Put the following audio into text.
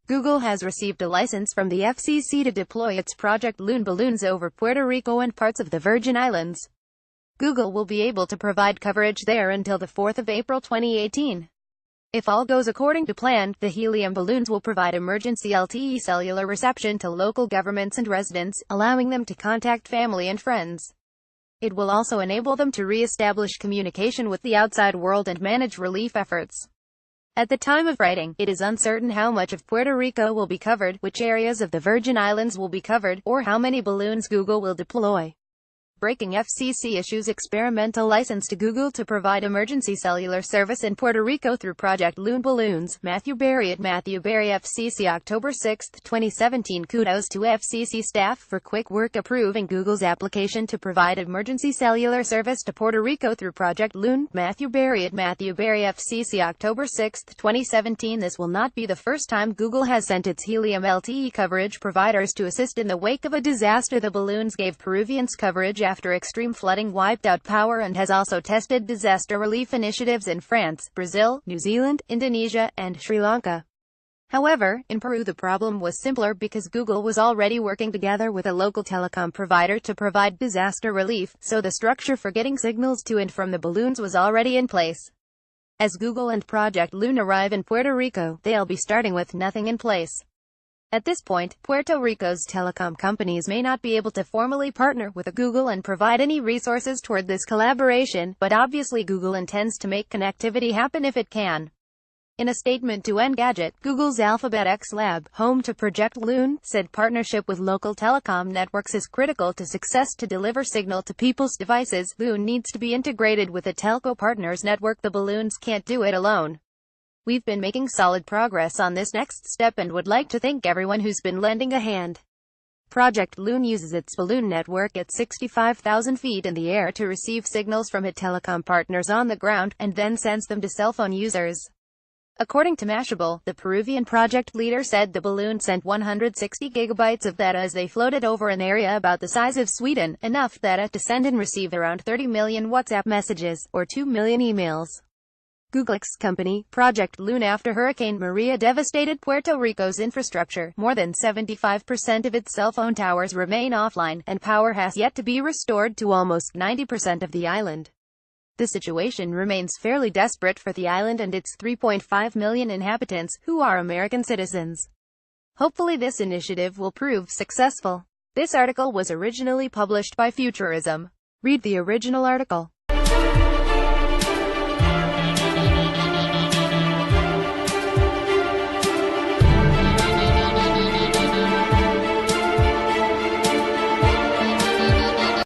Google has received a license from the FCC to deploy its Project Loon balloons over Puerto Rico and parts of the Virgin Islands. Google will be able to provide coverage there until the 4th of April 2018. If all goes according to plan, the helium balloons will provide emergency LTE cellular reception to local governments and residents, allowing them to contact family and friends. It will also enable them to re-establish communication with the outside world and manage relief efforts. At the time of writing, it is uncertain how much of Puerto Rico will be covered, which areas of the Virgin Islands will be covered, or how many balloons Google will deploy. Breaking: FCC issues experimental license to Google to provide emergency cellular service in Puerto Rico through Project Loon balloons. Matthew Berry at Matthew Berry FCC October 6, 2017. Kudos to FCC staff for quick work approving Google's application to provide emergency cellular service to Puerto Rico through Project Loon. Matthew Berry at Matthew Berry FCC October 6, 2017. This will not be the first time Google has sent its helium LTE coverage providers to assist in the wake of a disaster. The balloons gave Peruvians coverage after extreme flooding wiped out power, and has also tested disaster relief initiatives in France, Brazil, New Zealand, Indonesia, and Sri Lanka. However, in Peru the problem was simpler because Google was already working together with a local telecom provider to provide disaster relief, so the structure for getting signals to and from the balloons was already in place. As Google and Project Loon arrive in Puerto Rico, they'll be starting with nothing in place. At this point, Puerto Rico's telecom companies may not be able to formally partner with Google and provide any resources toward this collaboration, but obviously Google intends to make connectivity happen if it can. In a statement to Engadget, Google's Alphabet X Lab, home to Project Loon, said partnership with local telecom networks is critical to success to deliver signal to people's devices. Loon needs to be integrated with a telco partner's network. The balloons can't do it alone. We've been making solid progress on this next step and would like to thank everyone who's been lending a hand. Project Loon uses its balloon network at 65,000 feet in the air to receive signals from its telecom partners on the ground, and then sends them to cell phone users. According to Mashable, the Peruvian project leader said the balloon sent 160 gigabytes of data as they floated over an area about the size of Sweden, enough data to send and receive around 30 million WhatsApp messages, or 2 million emails. Google's company, Project Loon. After Hurricane Maria devastated Puerto Rico's infrastructure, more than 75% of its cell phone towers remain offline, and power has yet to be restored to almost 90% of the island. The situation remains fairly desperate for the island and its 3.5 million inhabitants, who are American citizens. Hopefully this initiative will prove successful. This article was originally published by Futurism. Read the original article.